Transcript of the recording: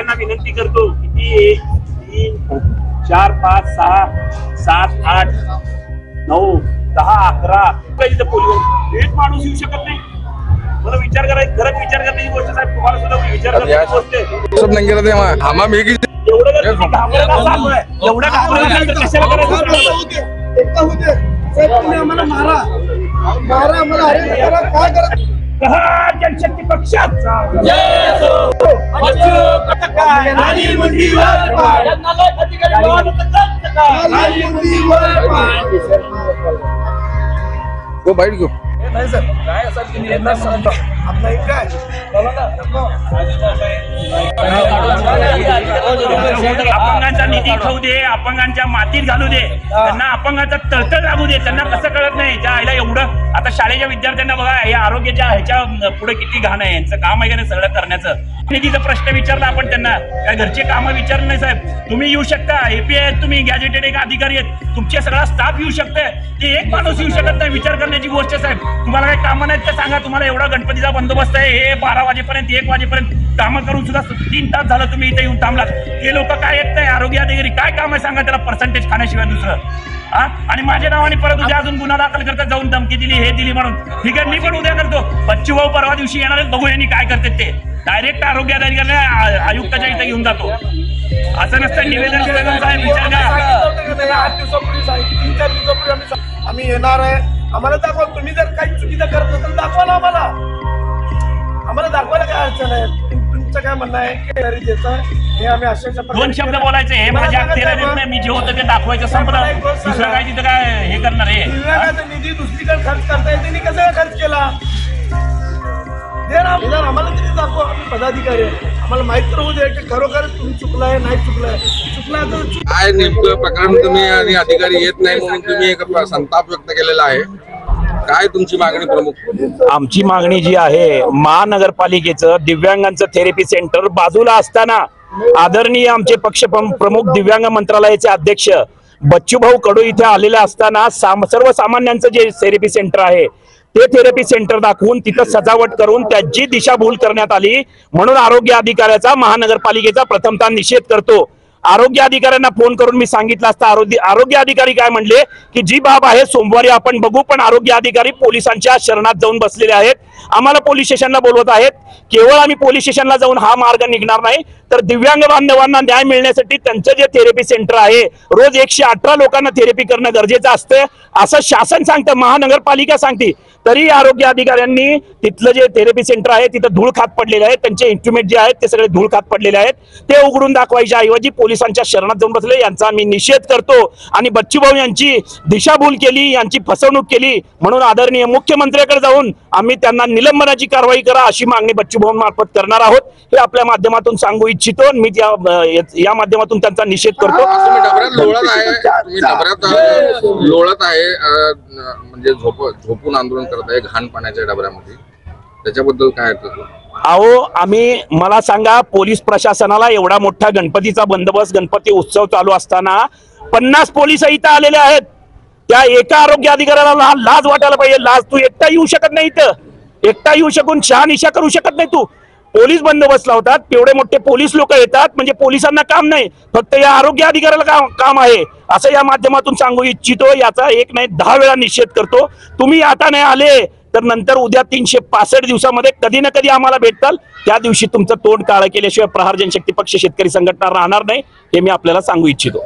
सगळ्यांना विनंती करतो किती 3 4 5 6 7 8 9 10 11 काही पोलीस एक माणूस येऊ शकत नाही। मला विचार करायचा, खरंच विचार करण्याची गोष्ट साहेब, तुम्हाला सुद्धा विचार करण्याची गोष्ट आहे। सब नहीं करते वहाँ हम हम एक ही एवढं घाबरत असाल, एवढं घाबरत असाल तर कशाला करायचं? एकटा होते साहेब, तुम्ही आम्हाला मारा आम्हाला, अरे काय करत जनशक्ती पक्षाचा वो बैठ गयो नाही सर, काय असं तुम्ही येणार सांगता आपला एक काय बोला ना। अपंगांचा निधी खाऊ दे, अपंगांच्या मातीत घालू दे, त्यांना अपंगाचा तळतळ लागू दे, त्यांना कसं कळत नाही त्या आईला एवढं। आता शाळेच्या विद्यार्थ्यांना बघा, या आरोग्याच्या ह्याच्या पुढे किती घाण आहे, यांचं काम आहे का नाही सगळं करण्याचं। निधीचा प्रश्न विचारला आपण त्यांना, काय घरचे कामं विचारलं नाही साहेब। तुम्ही येऊ शकता, एपीआय तुम्ही गॅजेटेड एक अधिकारी आहेत, तुमचे सगळा स्टाफ येऊ शकते, ते एक माणूस येऊ शकत नाही। विचार करण्याची गोष्ट साहेब, तुम्हाला काही कामं नाहीत तर सांगा। तुम्हाला एवढा गणपतीचा बंदोबस्त आहे, हे 12 वाजेपर्यंत 1 वाजेपर्यंत कामं करून सुद्धा 3 तास झालं तुम्ही इथे येऊन थांबलात। ते लोक काय येत नाही, आरोग्य अधिकारी काय काम आहे सांगा त्याला, पर्सेंटेज खाण्याशिवाय दुसरं। आणि माझ्या नावाने परत उद्या अजून गुन्हा दाखल करतात, जाऊन धमकी दिली हे दिली म्हणून। ठीक आहे, मी पण उद्या करतो। बच्चू भाऊ परवा दिवशी येणार आहेत, बघू यांनी काय करतात ते। डायरेक्ट आरोग्य अधिकारी आयुक्ताच्या इथे घेऊन जातो, असं नसतं। निवेदन केलं साहेब, विचार करा। 8 दिवसापूर्वी 3-4 दिवसापूर्वी आम्ही येणार आहे, आम्हाला दाखवा। तुम्ही जर काही चुकीचं करत असाल दाखवा ना आम्हाला दाखवायला काय अडचण आहे। तुमचं काय म्हणणं आहे की घरी देतं हे आम्ही अशा 2 शब्द बोलायचे, हे माझ्या अखत्यारीत देत नाही, मी जे होतं ते दाखवायचं संपलं, दुसरं काय तिथं काय हे करणार आहे। दिव्यांगाचा निधी दुसरीकडे खर्च करता येते, कसं खर्च केला दे ना आम्हाला, किती दाखवा। आम्ही पदाधिकारी आहे, आम्हाला माहित तर होऊ दे की खरोखर तुम्ही चुकलाय नाही चुकलाय तर काय नेमकं प्रकरण तुम्ही आणि अधिकारी येत नाही म्हणून तुम्ही एक संताप व्यक्त केलेला आहे, काय तुमची मागणी प्रमुख? आमची मागणी जी आहे, महानगरपालिकेचं दिव्यांगांचं थेरपी सेंटर बाजूला असताना आदरणीय आमचे पक्ष प्रमुख दिव्यांग मंत्रालयाचे अध्यक्ष बच्चूभाऊ कडू इथे आलेले असताना सर्वसामान्यांचं जे थेरपी सेंटर आहे ते थेरपी सेंटर दाखवून तिथं सजावट करून त्याची दिशाभूल करण्यात आली, म्हणून आरोग्य अधिकाऱ्याचा महानगरपालिकेचा प्रथमतः निषेध करतो। आरोग्य अधिकाऱ्यांना फोन करून मी सांगितलं असता, आरोग्य अधिकारी काय म्हणले की जी बाब आहे सोमवारी आपण बघू, पण आरोग्य अधिकारी पोलिसांच्या शरणात जाऊन बसलेले आहेत, आम्हाला पोलीस स्टेशनला बोलवत आहेत। केवळ आम्ही पोलीस स्टेशनला जाऊन हा मार्ग निघणार नाही, तर दिव्यांग बांधवांना न्याय मिळण्यासाठी त्यांचं जे थेरपी सेंटर आहे, रोज 118 लोकांना थेरपी करणं गरजेचं असतं असं शासन सांगतं, महानगरपालिका सांगते। तरी आरोग्य अधिकाऱ्यांनी तिथलं जे थेरपी सेंटर आहे तिथं धूळ खात पडलेले आहेत, त्यांचे इंस्ट्रुमेंट जे आहेत ते सगळे धूळ खात पडलेले आहेत, ते उघडून दाखवायच्या ऐवजी पोलिसांच्या शरणात जाऊन बसले, यांचा आम्ही निषेध करतो। आणि बच्चूभाऊ यांची दिशाभूल केली, यांची फसवणूक केली, म्हणून आदरणीय मुख्यमंत्र्याकडे जाऊन आम्ही त्यांना निलंबनाची कारवाई करा अशी मागणी बच्चूभाऊ मार्फत करणार आहोत, हे आपल्या माध्यमातून सांगू इच्छितो। मी या माध्यमातून त्यांचा निषेध करतो। लोळत आहे म्हणजे झोपून आंदोलन करत आहे घाण पाण्याच्या डबऱ्यामध्ये, त्याच्याबद्दल काय? अहो मला सांगा, पोलीस प्रशासनाला एवढा मोठा गणपतीचा बंदोबस्त, गणपती उत्सव चालू असताना 50 पोलीस इथं आलेले आहेत, त्या एका आरोग्य अधिकाऱ्याला लाज वाटायला पाहिजे। लाज, तू एकटा येऊ शकत नाही, इथं एकटा येऊ शकून शहानिशा करू शकत नाही तू। पोलीस बंदोबस्त लावतात, तेवढे मोठे पोलीस लोक येतात, म्हणजे पोलिसांना काम नाही, फक्त या आरोग्य अधिकाऱ्याला काम आहे असं या माध्यमातून सांगू इच्छितो। याचा 1 नाही 10 वेळा निषेध करतो। तुम्ही आता नाही आले तर नंतर उद्या 365 दिवसामध्ये कधी ना कधी आम्हाला भेटताल, त्या दिवशी तुमचं तोंड काळं केल्याशिवाय प्रहार जनशक्ती पक्ष शेतकरी संघटना राहणार नाही, हे मी आपल्याला सांगू इच्छितो।